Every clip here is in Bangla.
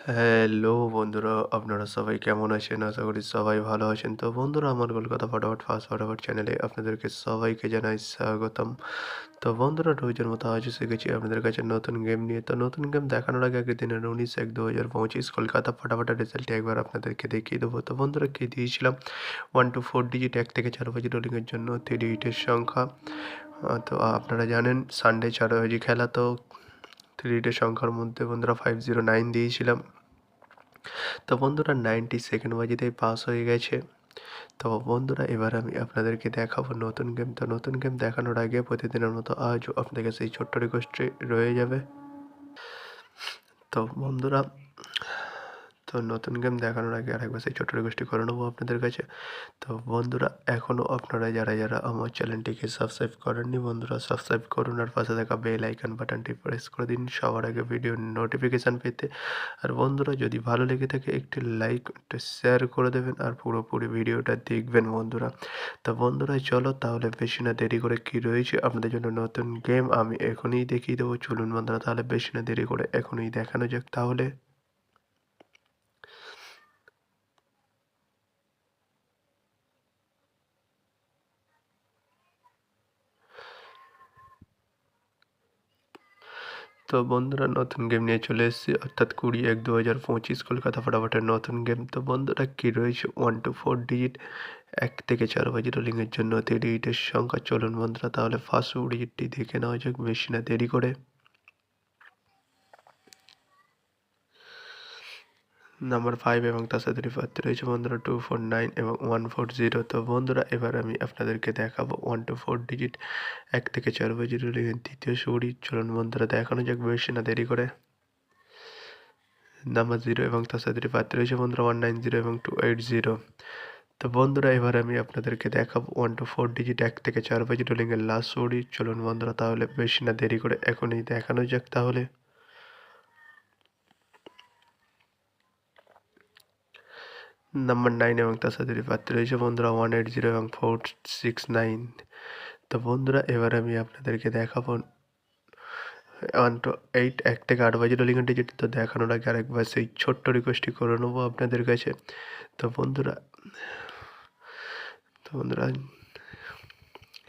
হ্যালো বন্ধুরা, আপনারা সবাই কেমন আছেন? আশা করি সবাই ভালো আছেন। তো বন্ধুরা, আমার কলকাতা ফটাফট ফার্স্ট ফটাফট চ্যানেলে আপনাদেরকে সবাইকে জানাই স্বাগতম। তো বন্ধুরা, রোজের মতো আজও শিখেছি আপনাদের কাছে নতুন গেম নিয়ে। তো নতুন গেম দেখানোর আগে আগের দিনের 19/1/2025 কলকাতা ফটাফটের রেজাল্টটি একবার আপনাদেরকে দেখিয়ে দেবো। তো বন্ধুরা, কি দিয়েছিলাম 1 to 4 ডিজিট 1 থেকে 4 বাজি রোলিংয়ের জন্য 3 ডিজিটের সংখ্যা। তো আপনারা জানেন সানডে 4 বাজি খেলা, তো 3 ডিজিটের সংখ্যার মধ্যে বন্ধুরা 509 দিয়েছিলাম। তো বন্ধুরা, 90 সেকেন্ড বাজিতেই পাস হয়ে গেছে। তো বন্ধুরা, এবার আমি আপনাদেরকে দেখাবো নতুন গেম। তো নতুন গেম দেখানোর আগে প্রতিদিনের মতো আজও আপনাদের সেই ছোট্ট রিকোয়েস্টটি রয়ে যাবে। তো বন্ধুরা, তো নতুন গেম দেখানোর আগে আরেকবার সেই ছোট্ট রিকোয়েস্টটি করে নেবো আপনাদের কাছে। তো বন্ধুরা, এখনও আপনারা যারা যারা আমার চ্যানেলটিকে সাবস্ক্রাইব করেননি, বন্ধুরা সাবস্ক্রাইব করুন আর পাশে থাকা বেল আইকন বাটনটি প্রেস করে দিন সবার আগে ভিডিও নোটিফিকেশান পেতে। আর বন্ধুরা, যদি ভালো লেগে থাকে একটি লাইক, একটু শেয়ার করে দেবেন আর পুরোপুরি ভিডিওটা দেখবেন বন্ধুরা। তো বন্ধুরা, চলো তাহলে বেশি না দেরি করে কী রয়েছে আপনাদের জন্য নতুন গেম আমি এখনই দেখিয়ে দেবো। চলুন বন্ধুরা, তাহলে বেশি না দেরি করে এখনই দেখানো যাক তাহলে। তো বন্ধুরা, নতুন গেম নিয়ে চলে এসেছি, অর্থাৎ 20/1/2025 কলকাতা ফটাফটের নতুন গেম। তো বন্ধুরা, কী রয়েছে 1 to 4 ডিজিট 1 থেকে 4 বাজি রোলিংয়ের জন্য 3 ডিজিটের সংখ্যা। চলুন বন্ধুরা, তাহলে ফার্স্ট ডিজিটটি দেখে নেওয়া যাক বেশি না দেরি করে। নাম্বার 5 এবং তার সাথে রিফাতে রয়েছে বন্ধুরা 249 এবং 140। তো বন্ধুরা, এবার আমি আপনাদেরকে দেখাবো 1 to 4 ডিজিট 1 থেকে 4 বাজি রোলিংয়ের দ্বিতীয় সুড়ি। চলুন বন্ধুরা, দেখানো যাক বেশি না দেরি করে। নাম্বার 0 এবং তার সাথে রিফাতে রয়েছে বন্ধুরা 190 এবং 280। তো বন্ধুরা, এবার আমি আপনাদেরকে দেখাবো 1 to 4 ডিজিট 1 থেকে 4 বাজি রোলিংয়ের লাস্ট সুড়ি। চলুন বন্ধুরা, তাহলে বেশি না দেরি করে এখনই দেখানো যাক তাহলে। নাম্বার 9 এবং তার সাথে রিফাতে রয়েছে বন্ধুরা 180 এবং 469। তো বন্ধুরা, এবার আমি আপনাদেরকে দেখাবো 1 to 8 1 থেকে 8 বাজি রোলিংয়ের ডিজিট। তো দেখানোর আগে আরেকবার সেই ছোট্ট রিকোয়েস্টটি করে নেবো আপনাদের কাছে। তো বন্ধুরা, তো বন্ধুরা,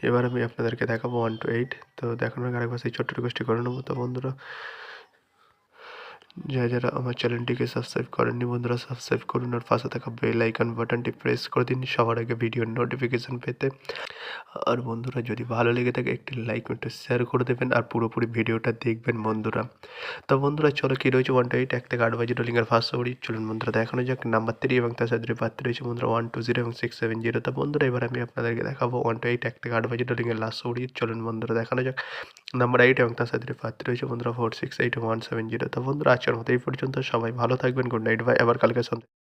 এবার আমি আপনাদেরকে দেখাবো 1 to 8। তো দেখানোর আগে আরেকবার সেই ছোট্ট রিকোয়েস্টটি করে নেবো। তো বন্ধুরা, যারা আমার চ্যানেলটিকে সাবস্ক্রাইব করেননি, বন্ধুরা সাবস্ক্রাইব করুন আর পাশে থাকা বেল আইকন বাটনটি প্রেস করে দিন সবার আগে ভিডিওর নোটিফিকেশান পেতে। আর বন্ধুরা, যদি ভালো লেগে থাকে একটি লাইক, একটু শেয়ার করে দেবেন আর পুরোপুরি ভিডিওটা দেখবেন বন্ধুরা। তো বন্ধুরা, চলো কী রয়েছে 1 to 8 1 থেকে 8 বাজি রোলিংয়ের ফার্স্ট ওভারই। চলুন বন্ধুরা, দেখানো যাক নাম্বার 3 এবং তার সাথে পাত্র রয়েছে বন্ধুরা 120 এবং 670। তো বন্ধুরা, এবার আমি আপনাদেরকে দেখাবো 1 to 8 1 থেকে 8 বাজি রোলিংয়ের লাস্ট ওভারই। চলুন বন্ধুরা, দেখানো যাক নাম্বার 8 এবং তার সাথে পাত্র রয়েছে বন্ধুরা 468 এবং 170। তো বন্ধুরা, আজকের মতো এই পর্যন্ত। সবাই ভালো থাকবেন। Good night, bye. আবার কালকে সন্ধ্যা।